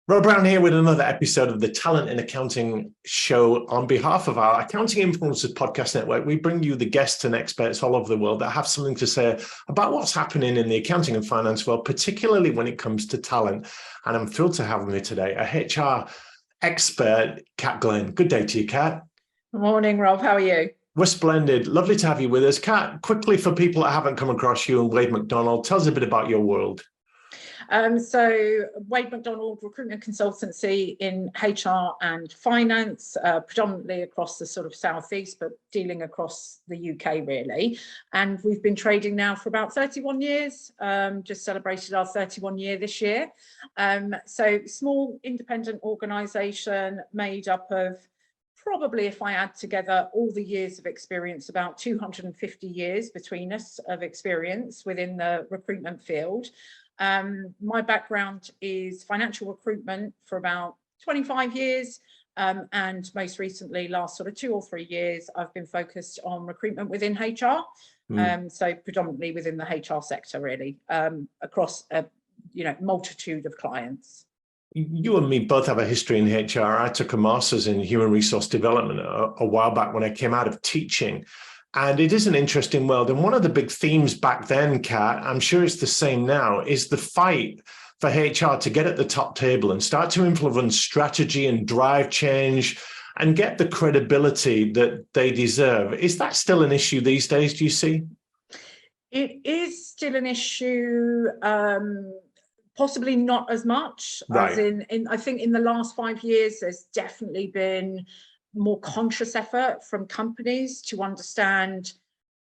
Rob Brown here with another episode of the Talent in Accounting show. On behalf of our Accounting Influencers podcast network, we bring you the guests and experts all over the world that have something to say about what's happening in the accounting and finance world, particularly when it comes to talent. And I'm thrilled to have with me today a HR expert, Cat Glenn. Good day to you, Cat. Good morning, Rob. How are you? We're splendid. Lovely to have you with us. Cat, quickly for people that haven't come across you and Wade Macdonald, tell us a bit about your world. So Wade Macdonald, recruitment consultancy in HR and finance, predominantly across the sort of southeast, but dealing across the UK really. And we've been trading now for about 31 years, just celebrated our 31 year this year. So small independent organisation made up of probably, if I add together all the years of experience, about 250 years between us of experience within the recruitment field. My background is financial recruitment for about 25 years. And most recently, last sort of 2 or 3 years, I've been focused on recruitment within HR. So predominantly within the HR sector, really, across a multitude of clients. You and me both have a history in HR. I took a master's in human resource development a while back when I came out of teaching. And it is an interesting world. And one of the big themes back then, Kat, I'm sure it's the same now, is the fight for HR to get at the top table and start to influence strategy and drive change and get the credibility that they deserve. Is that still an issue these days, do you see? It is still an issue, possibly not as much. Right. As in I think in the last 5 years, there's definitely been more conscious effort from companies to understand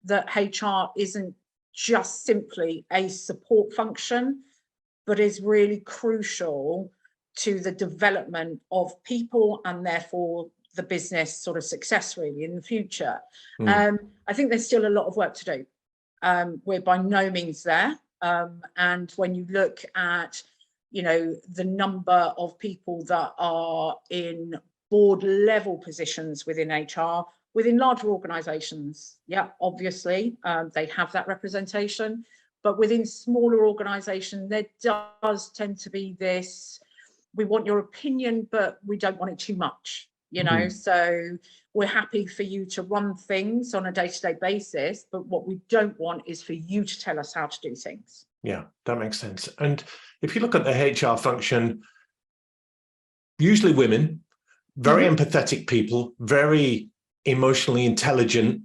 that HR isn't just simply a support function, but is really crucial to the development of people and therefore the business sort of success really in the future. I think there's still a lot of work to do. We're by no means there. And when you look at, the number of people that are in board level positions within HR, within larger organizations, obviously, they have that representation, but within smaller organizations, there does tend to be this, we want your opinion, but we don't want it too much, so we're happy for you to run things on a day-to-day basis, but what we don't want is for you to tell us how to do things. Yeah, that makes sense. And if you look at the HR function, usually women, very empathetic people, very emotionally intelligent.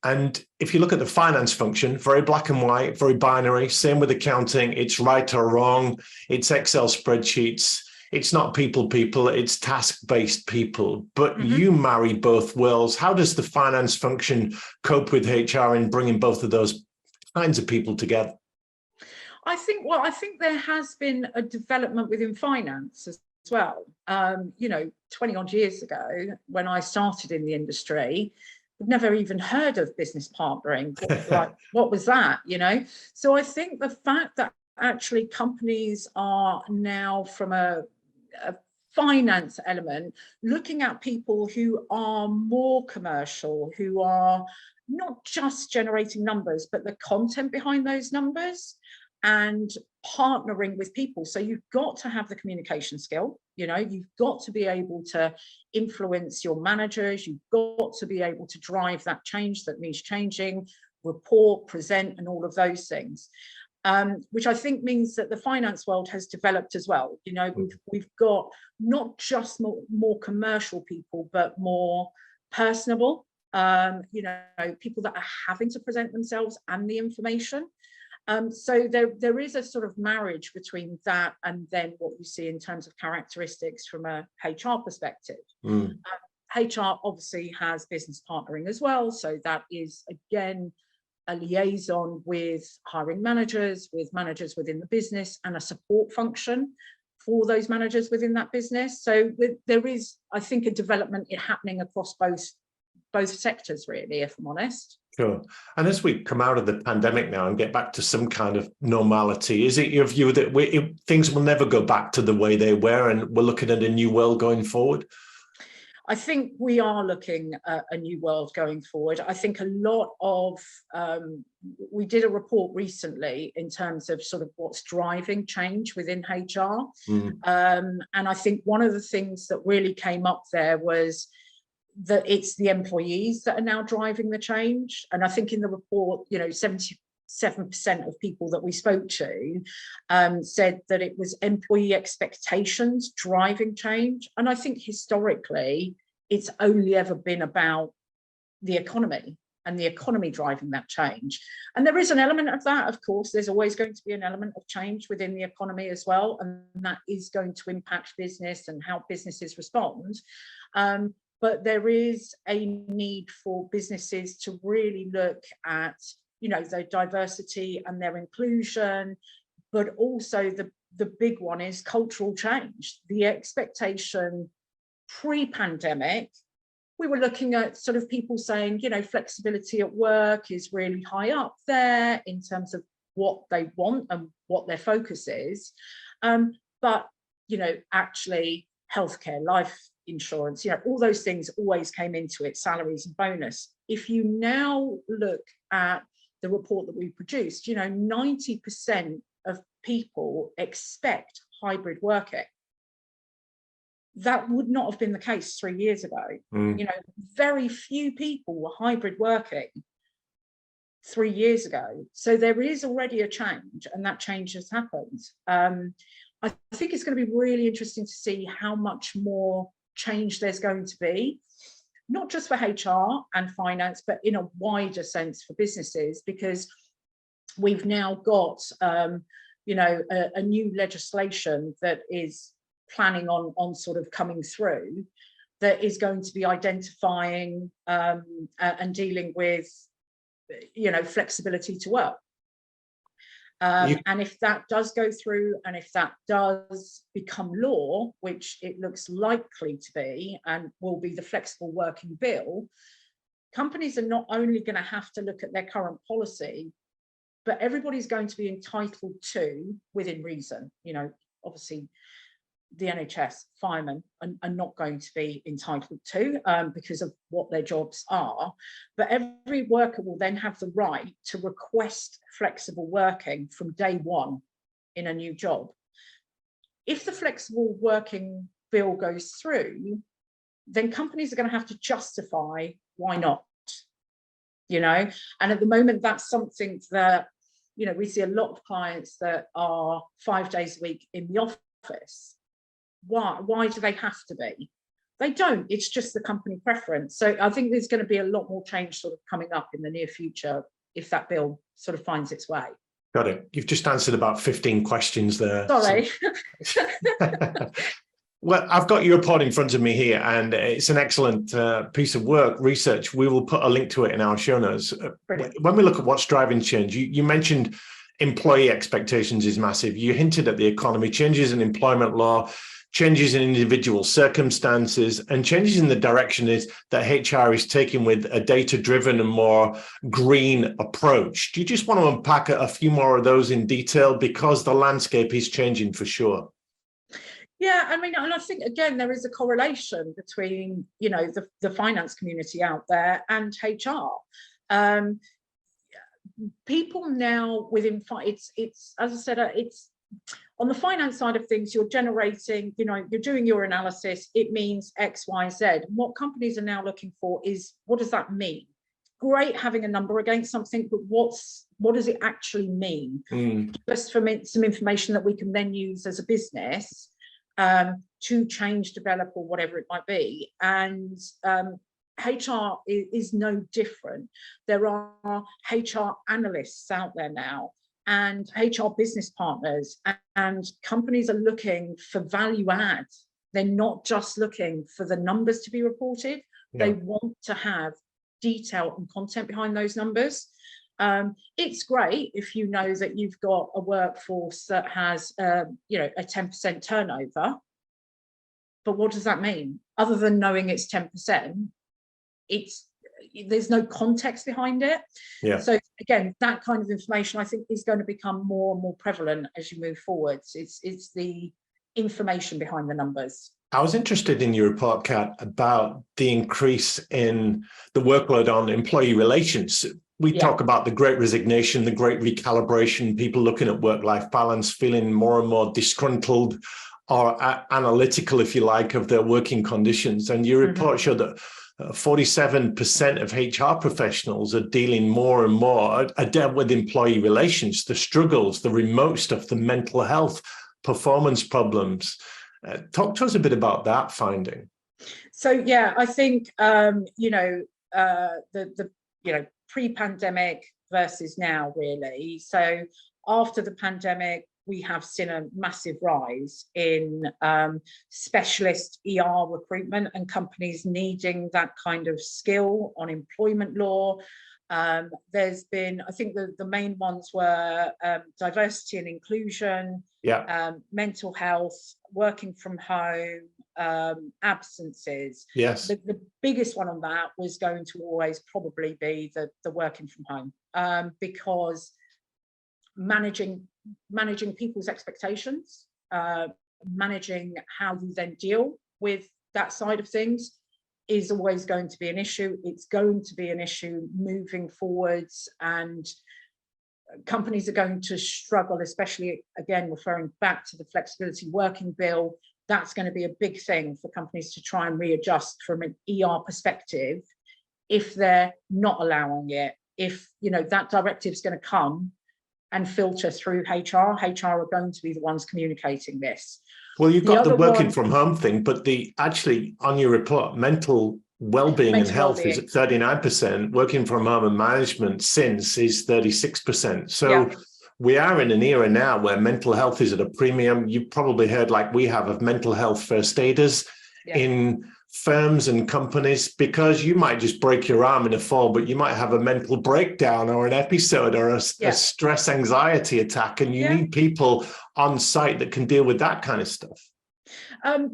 And if you look at the finance function, very black and white, very binary, same with accounting, it's right or wrong, it's Excel spreadsheets, it's not people, it's task-based people, but you marry both worlds. How does the finance function cope with HR in bringing both of those kinds of people together? I think there has been a development within finance as well. 20 odd years ago, when I started in the industry, I'd never even heard of business partnering. What was that, So I think the fact that actually companies are now from a finance element, looking at people who are more commercial, who are not just generating numbers, but the content behind those numbers, and partnering with people. So you've got to have the communication skill, you've got to be able to influence your managers, you've got to be able to drive that change that means changing, report, present, and all of those things, which I think means that the finance world has developed as well. We've got not just more commercial people, but more personable, people that are having to present themselves and the information. So there is a sort of marriage between that and then what you see in terms of characteristics from a HR perspective. HR obviously has business partnering as well. So that is, again, a liaison with hiring managers, with managers within the business, and a support function for those managers within that business. So there is, I think, a development happening across both sectors, really, if I'm honest. Sure. And as we come out of the pandemic now and get back to some kind of normality, is it your view that things will never go back to the way they were and we're looking at a new world going forward? I think we are looking at a new world going forward. I think a lot of, we did a report recently in terms of sort of what's driving change within HR. And I think one of the things that really came up there was that it's the employees that are now driving the change. And I think in the report, 77% of people that we spoke to said that it was employee expectations driving change. And I think historically, it's only ever been about the economy and the economy driving that change. And there is an element of that, of course. There's always going to be an element of change within the economy as well. And that is going to impact business and how businesses respond. But there is a need for businesses to really look at their diversity and their inclusion, but also the big one is cultural change. The expectation pre-pandemic, we were looking at sort of people saying, flexibility at work is really high up there in terms of what they want and what their focus is. But, actually healthcare, life insurance, all those things always came into it, salaries and bonus. If you now look at the report that we produced, 90% of people expect hybrid working. That would not have been the case 3 years ago. Very few people were hybrid working 3 years ago. So there is already a change, and that change has happened. I think it's going to be really interesting to see how much more change there's going to be, not just for HR and finance, but in a wider sense for businesses, because we've now got, a new legislation that is planning on sort of coming through that is going to be identifying and dealing with, flexibility to work. And if that does go through, and if that does become law, which it looks likely to be, and will be the flexible working bill, companies are not only going to have to look at their current policy, but everybody's going to be entitled to, within reason, obviously the NHS firemen are not going to be entitled to because of what their jobs are. But every worker will then have the right to request flexible working from day one in a new job. If the flexible working bill goes through, then companies are going to have to justify why not, and at the moment that's something that, we see a lot of clients that are 5 days a week in the office. Why do they have to be? They don't. It's just the company preference. So I think there's going to be a lot more change sort of coming up in the near future if that bill sort of finds its way. Got it. You've just answered about 15 questions there. Sorry. So. Well, I've got your report in front of me here, and it's an excellent piece of work, research. We will put a link to it in our show notes. When we look at what's driving change, you mentioned employee expectations is massive. You hinted at the economy, changes in employment law, changes in individual circumstances, and changes in the direction is that HR is taking with a data-driven and more green approach. Do you just want to unpack a few more of those in detail, because the landscape is changing for sure? Yeah, I mean, and I think, again, there is a correlation between, the finance community out there and HR. People now within, it's as I said, it's on the finance side of things, you're generating, you're doing your analysis, it means X, Y, Z. And what companies are now looking for is, what does that mean? Great having a number against something, but what does it actually mean? Just for some information that we can then use as a business to change, develop, or whatever it might be. And HR is no different. There are HR analysts out there now, and HR business partners, and companies are looking for value add. They're not just looking for the numbers to be reported. They want to have detail and content behind those numbers. It's great if you know that you've got a workforce that has a 10% turnover, but what does that mean? Other than knowing it's 10%, there's no context behind it. So again, that kind of information I think is going to become more and more prevalent as you move forwards. It's the information behind the numbers. I was interested in your report, Kat, about the increase in the workload on employee relations. We talk about the great resignation, the great recalibration, people looking at work-life balance, feeling more and more disgruntled or analytical, if you like, of their working conditions. And your report showed that 47% of HR professionals are dealing more and more, are dealt with employee relations, the struggles, the remote stuff, the mental health, performance problems. Talk to us a bit about that finding. So, yeah, I think, pre-pandemic versus now, really. So after the pandemic, we have seen a massive rise in specialist ER recruitment and companies needing that kind of skill on employment law. There's been, I think the main ones were diversity and inclusion, mental health, working from home, absences. Yes. The biggest one on that was going to always probably be the working from home, because managing people's expectations, managing how you then deal with that side of things is always going to be an issue. It's going to be an issue moving forwards, and companies are going to struggle, especially, again, referring back to the flexibility working bill. That's going to be a big thing for companies to try and readjust from an ER perspective if they're not allowing it. If, that directive is going to come and filter through HR are going to be the ones communicating this. Well, you've got the working from home thing, but actually on your report, mental well-being and health is at 39%, working from home and management since is 36%. So we are in an era now where mental health is at a premium. You've probably heard, like we have, of mental health first aiders in firms and companies, because you might just break your arm in a fall, but you might have a mental breakdown or an episode or a stress anxiety attack, and you need people on site that can deal with that kind of stuff.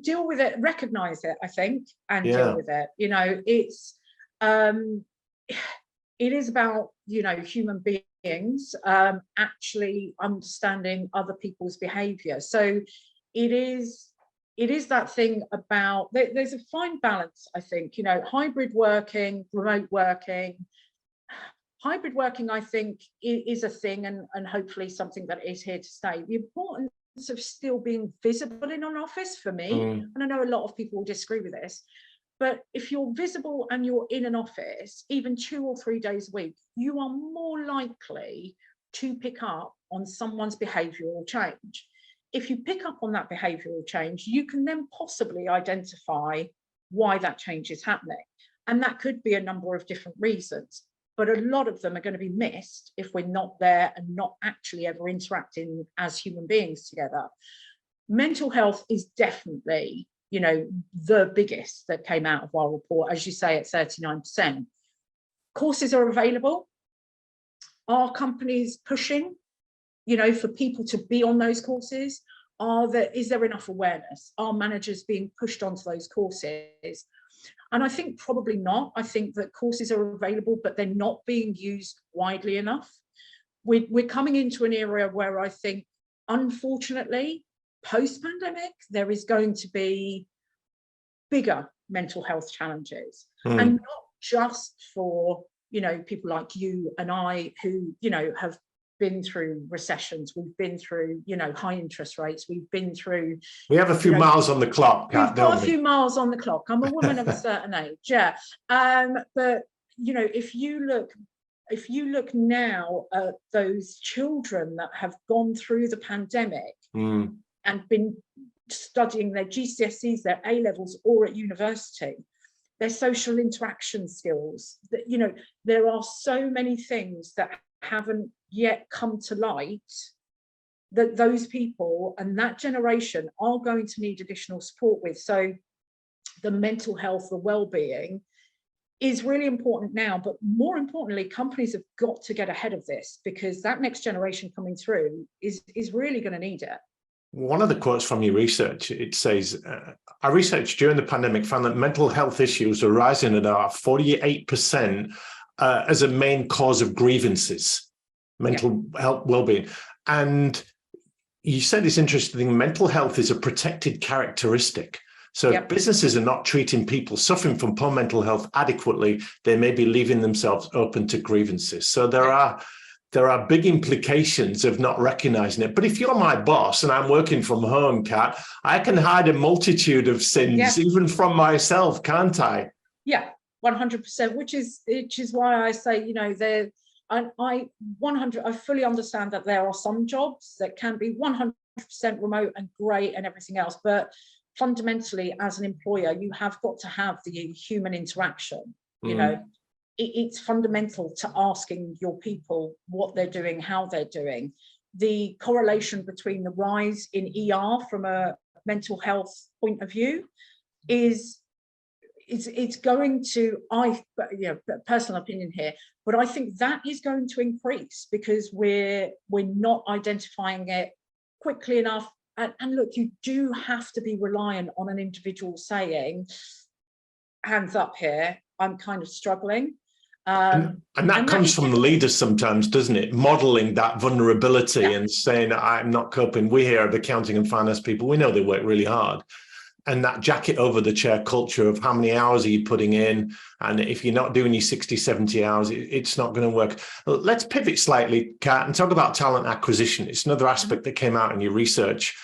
Deal with it, recognize it, I think, and deal with it. It's it is about human beings actually understanding other people's behavior. So it is that thing about, there's a fine balance, I think, hybrid working, remote working. Hybrid working, I think, is a thing, and hopefully something that is here to stay. The importance of still being visible in an office, for me, and I know a lot of people will disagree with this, but if you're visible and you're in an office, even 2 or 3 days a week, you are more likely to pick up on someone's behavioural change. If you pick up on that behavioural change, you can then possibly identify why that change is happening. And that could be a number of different reasons, but a lot of them are going to be missed if we're not there and not actually ever interacting as human beings together. Mental health is definitely, the biggest that came out of our report, as you say, at 39%. Courses are available. Are companies pushing for people to be on those courses? Is there enough awareness? Are managers being pushed onto those courses? And I think probably not. I think that courses are available, but they're not being used widely enough. We're coming into an era where I think, unfortunately, post-pandemic, there is going to be bigger mental health challenges, and not just for people like you and I who have been through recessions, we've been through high interest rates, we have a few miles on the clock, Kat, we've got a few miles on the clock. I'm a woman of a certain age, but if you look now at those children that have gone through the pandemic and been studying their GCSEs, their A-levels, or at university, their social interaction skills, that there are so many things that haven't yet come to light that those people and that generation are going to need additional support with. So the mental health, the well-being is really important now, but more importantly, companies have got to get ahead of this, because that next generation coming through is really going to need it. One of the quotes from your research, it says, our research during the pandemic found that mental health issues are rising at about 48% as a main cause of grievances, mental health well-being. And you said it's interesting, mental health is a protected characteristic. So if businesses are not treating people suffering from poor mental health adequately, they may be leaving themselves open to grievances. So there are big implications of not recognizing it. But if you're my boss and I'm working from home, Kat, I can hide a multitude of sins, even from myself, can't I? Yeah, 100%, which is why I say, you know, I fully understand that there are some jobs that can be 100% remote and great and everything else, but fundamentally, as an employer, you have got to have the human interaction. You know, it's fundamental to asking your people what they're doing, how they're doing. The correlation between the rise in ER from a mental health point of view is it's going to, personal opinion here, but I think that is going to increase because we're not identifying it quickly enough. And look, you do have to be reliant on an individual saying, hands up here, I'm kind of struggling. And that comes from the leaders sometimes, doesn't it? Modeling that vulnerability and saying, I'm not coping. We here at accounting and finance people, we know they work really hard. And that jacket over the chair culture of how many hours are you putting in? And if you're not doing your 60, 70 hours, it's not going to work. Let's pivot slightly, Kat, and talk about talent acquisition. It's another aspect that came out in your research.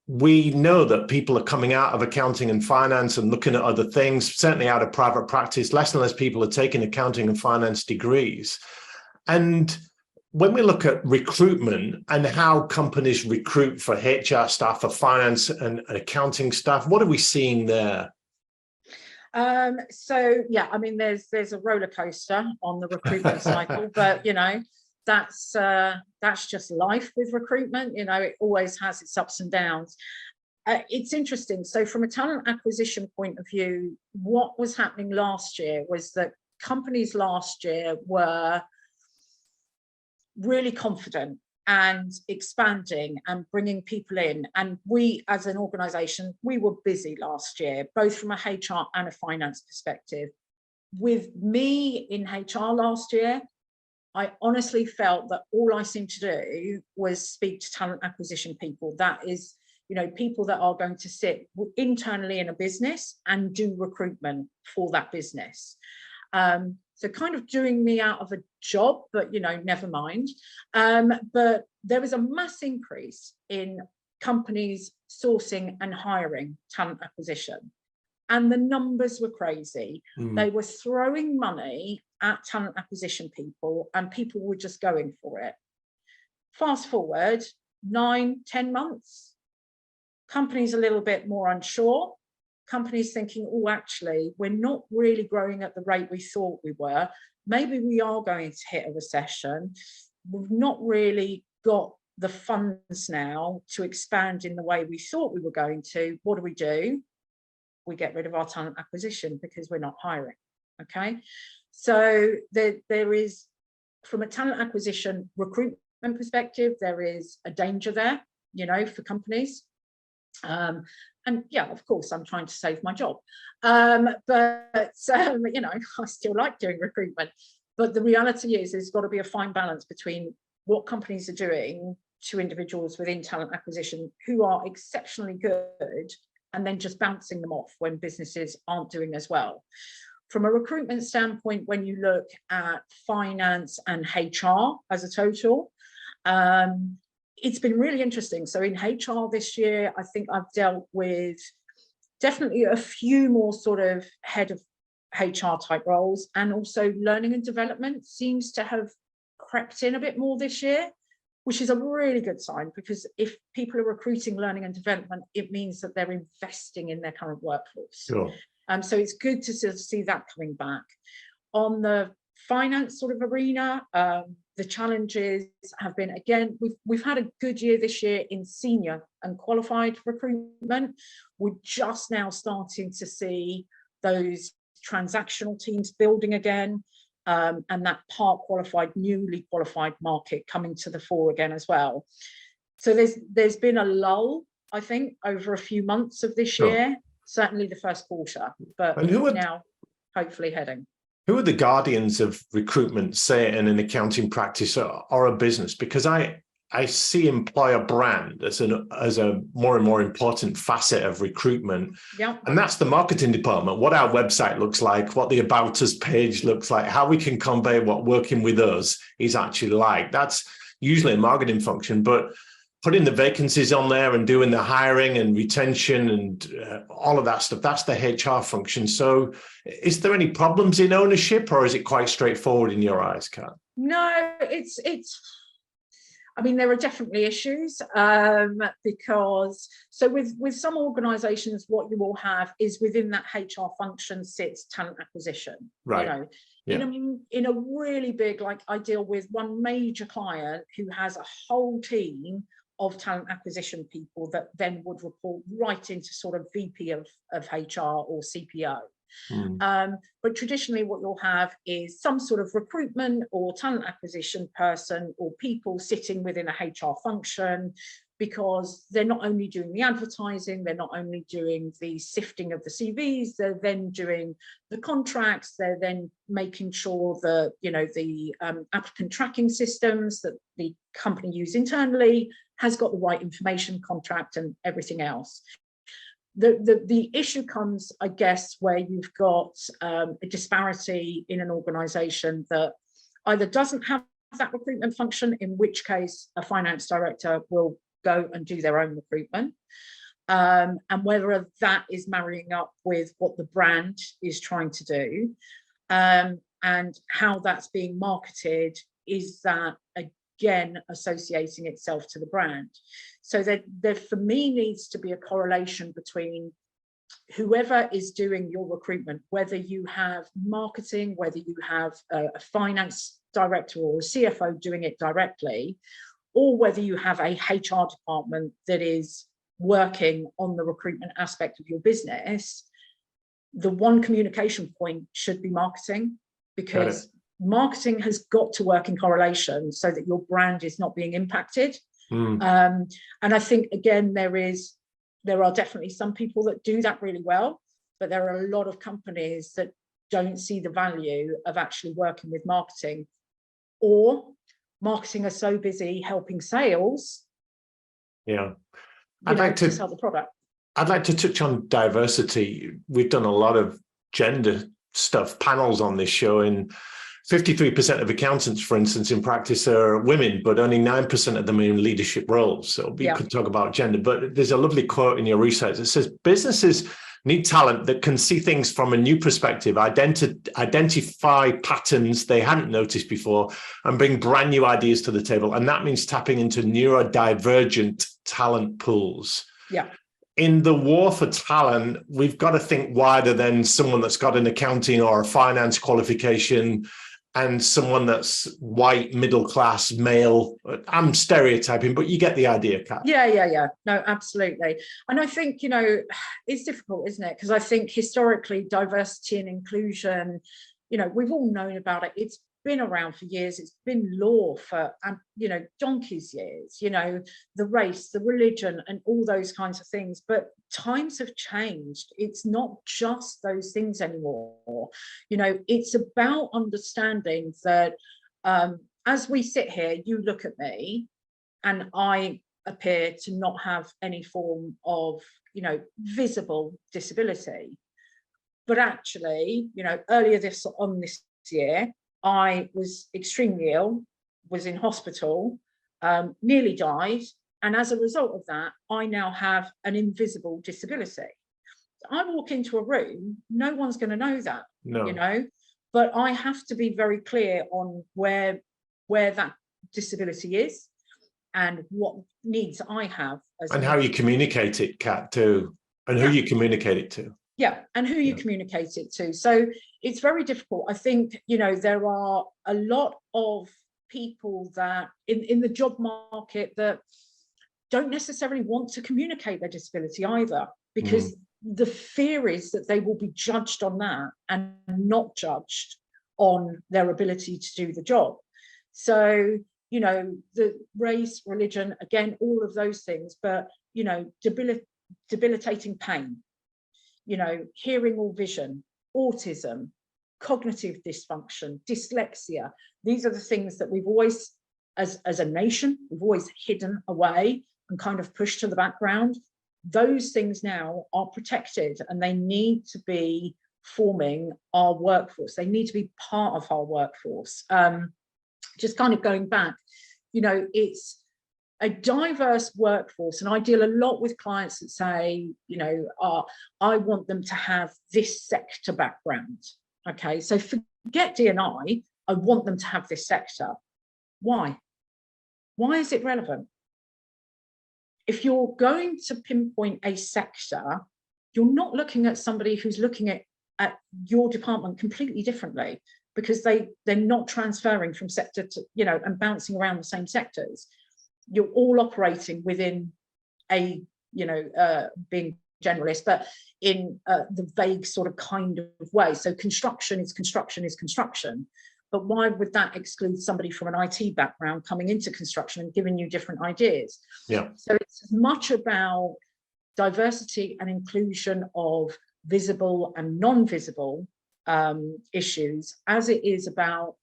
We know that people are coming out of accounting and finance and looking at other things, certainly out of private practice. Less and less people are taking accounting and finance degrees. And when we look at recruitment and how companies recruit for HR staff, for finance and accounting staff, what are we seeing there? So, yeah, I mean, there's a roller coaster on the recruitment cycle, but, you know, that's just life with recruitment. You know, it always has its ups and downs. It's interesting. So from a talent acquisition point of view, what was happening last year was that companies last year were really confident and expanding and bringing people in. And we, as an organization, we were busy last year, both from a HR and a finance perspective. With me in HR last year, I honestly felt that all I seemed to do was speak to talent acquisition people. That is, you know, people that are going to sit internally in a business and do recruitment for that business. So kind of doing me out of a job, but, you know, never mind. But there was a mass increase in companies sourcing and hiring talent acquisition. And the numbers were crazy. They were throwing money at talent acquisition people and people were just going for it. Fast forward 9, 10 months, companies a little bit more unsure. Companies thinking, oh, actually, we're not really growing at the rate we thought we were. Maybe we are going to hit a recession. We've not really got the funds now to expand in the way we thought we were going to. What do? We get rid of our talent acquisition because we're not hiring. Okay. So there is, from a talent acquisition recruitment perspective, there is a danger there, you know, for companies. And yeah, of course, I'm trying to save my job. But you know, I still like doing recruitment. But the reality is there's got to be a fine balance between what companies are doing to individuals within talent acquisition who are exceptionally good and then just bouncing them off when businesses aren't doing as well. From a recruitment standpoint, when you look at finance and HR as a total, it's been really interesting. So in HR this year, I think I've dealt with definitely a few more sort of head of HR type roles, and also learning and development seems to have crept in a bit more this year, which is a really good sign, because if people are recruiting learning and development, it means that they're investing in their current workforce. Sure. So it's good to sort of see that coming back. On the finance sort of arena, the challenges have been, again, we've had a good year this year in senior and qualified recruitment. We're just now starting to see those transactional teams building again, and that part qualified, newly qualified market coming to the fore again as well. So there's been a lull, I think, over a few months of this year, certainly the first quarter, but now hopefully heading. Who are the guardians of recruitment, say in an accounting practice or a business? Because I I see employer brand as a more and more important facet of recruitment. Yeah. And that's the marketing department, what our website looks like, what the About Us page looks like, how we can convey what working with us is actually like. That's usually a marketing function, but putting the vacancies on there and doing the hiring and retention and all of that stuff, that's the HR function. So is there any problems in ownership, or is it quite straightforward in your eyes, Kat? No, I mean, there are definitely issues because with some organisations, what you will have is within that HR function sits talent acquisition. Right. You know, Yeah. in a really big, like I deal with one major client who has a whole team of talent acquisition people that then would report right into sort of VP of HR or CPO. But traditionally what you'll have is some sort of recruitment or talent acquisition person or people sitting within a HR function, because they're not only doing the advertising, they're not only doing the sifting of the CVs, they're then doing the contracts, they're then making sure that, you know, the applicant tracking systems that the company use internally has got the right information, contract and everything else. The issue comes, I guess, where you've got a disparity in an organization that either doesn't have that recruitment function, in which case a finance director will go and do their own recruitment, and whether that is marrying up with what the brand is trying to do, and how that's being marketed, is that again associating itself to the brand. So there for me needs to be a correlation between whoever is doing your recruitment, whether you have marketing, whether you have a finance director or a CFO doing it directly, or whether you have a HR department that is working on the recruitment aspect of your business. The one communication point should be marketing, because marketing has got to work in correlation so that your brand is not being impacted. And I think, again, there are definitely some people that do that really well, but there are a lot of companies that don't see the value of actually working with marketing, or marketing are so busy helping sales. Yeah. I'd like to sell the product. I'd like to touch on diversity. We've done a lot of gender stuff, panels on this show, and 53% of accountants, for instance, in practice are women, but only 9% of them are in leadership roles. So we could talk about gender, but there's a lovely quote in your research that says businesses need talent that can see things from a new perspective, identify patterns they hadn't noticed before, and bring brand new ideas to the table. And that means tapping into neurodivergent talent pools. Yeah. In the war for talent, we've got to think wider than someone that's got an accounting or a finance qualification and someone that's white, middle class, male. I'm stereotyping, but you get the idea, Kat. Yeah. No, absolutely. And I think, you know, it's difficult, isn't it? Because I think historically diversity and inclusion, you know, we've all known about it. It's been around for years. It's been law for, you know, donkey's years, you know, the race, the religion and all those kinds of things. But times have changed. It's not just those things anymore. You know, it's about understanding that as we sit here, you look at me and I appear to not have any form of, you know, visible disability. But actually, you know, earlier this year, I was extremely ill, was in hospital, nearly died. And as a result of that, I now have an invisible disability. I walk into a room, no one's going to know that, you know, but I have to be very clear on where that disability is and what needs I have. And how you communicate it, Kat, too, and who you communicate it to. Yeah, and who you communicate it to. So it's very difficult. I think, you know, there are a lot of people that in the job market that don't necessarily want to communicate their disability either, because the fear is that they will be judged on that and not judged on their ability to do the job. So, you know, the race, religion, again, all of those things, but, you know, debilitating pain, you know, hearing or vision, autism, cognitive dysfunction, dyslexia. These are the things that we've always as a nation, we've always hidden away and kind of pushed to the background. Those things now are protected, and they need to be forming our workforce. They need to be part of our workforce. Just kind of going back, it's a diverse workforce, and I deal a lot with clients that say, I want them to have this sector background. Okay, so forget D&I, I want them to have this sector. Why? Why is it relevant? If you're going to pinpoint a sector, you're not looking at somebody who's looking at your department completely differently, because they're not transferring from sector to, and bouncing around the same sectors. You're all operating within a, being generalist, but in the vague sort of kind of way. So construction is construction. But why would that exclude somebody from an IT background coming into construction and giving you different ideas? Yeah. So it's as much about diversity and inclusion of visible and non-visible issues as it is about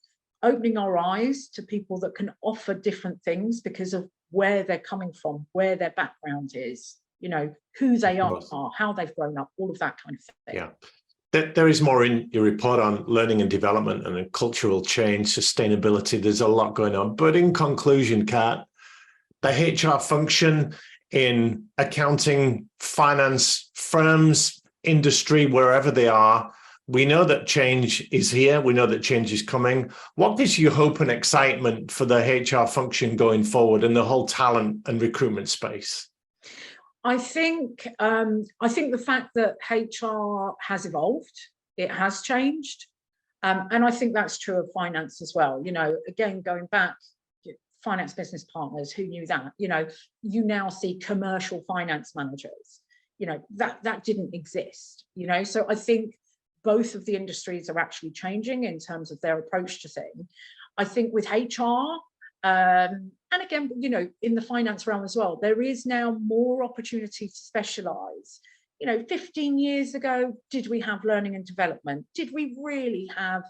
opening our eyes to people that can offer different things because of where they're coming from, where their background is, who they are, how they've grown up, all of that kind of thing. Yeah. There is more in your report on learning and development and cultural change, sustainability. There's a lot going on. But in conclusion, Kat, the HR function in accounting, finance, firms, industry, wherever they are, we know that change is here. We know that change is coming. What gives you hope and excitement for the HR function going forward and the whole talent and recruitment space? I think the fact that HR has evolved, it has changed. And I think that's true of finance as well. Again, going back, finance business partners, who knew that? You now see commercial finance managers, that didn't exist, So I think both of the industries are actually changing in terms of their approach to things. I think with HR, and again, in the finance realm as well, there is now more opportunity to specialize. 15 years ago, did we have learning and development? Did we really have,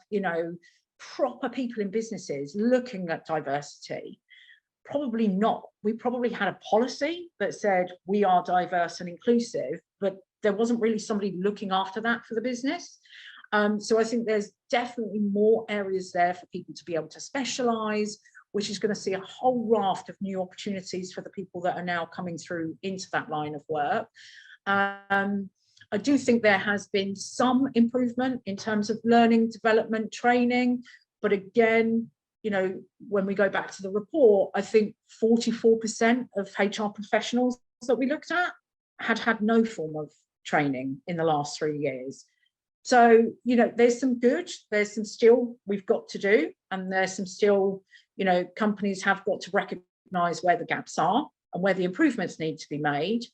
proper people in businesses looking at diversity? Probably not. We probably had a policy that said we are diverse and inclusive, but there wasn't really somebody looking after that for the business. So I think there's definitely more areas there for people to be able to specialize, which is going to see a whole raft of new opportunities for the people that are now coming through into that line of work. I do think there has been some improvement in terms of learning, development, training. But again, when we go back to the report, I think 44% of HR professionals that we looked at had no form of training in the last 3 years. So, there's some good, there's some still we've got to do, and there's some still, companies have got to recognise where the gaps are and where the improvements need to be made.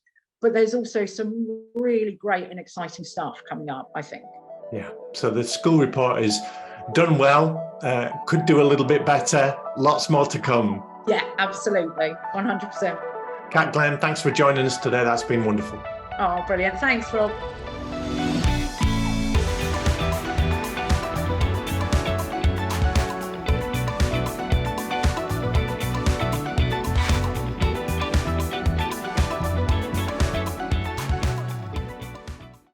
But there's also some really great and exciting stuff coming up, I think. Yeah. So the school report is done well, could do a little bit better, lots more to come. Yeah, absolutely. 100%. Kat Glenn, thanks for joining us today. That's been wonderful. Oh, brilliant. Thanks, Rob.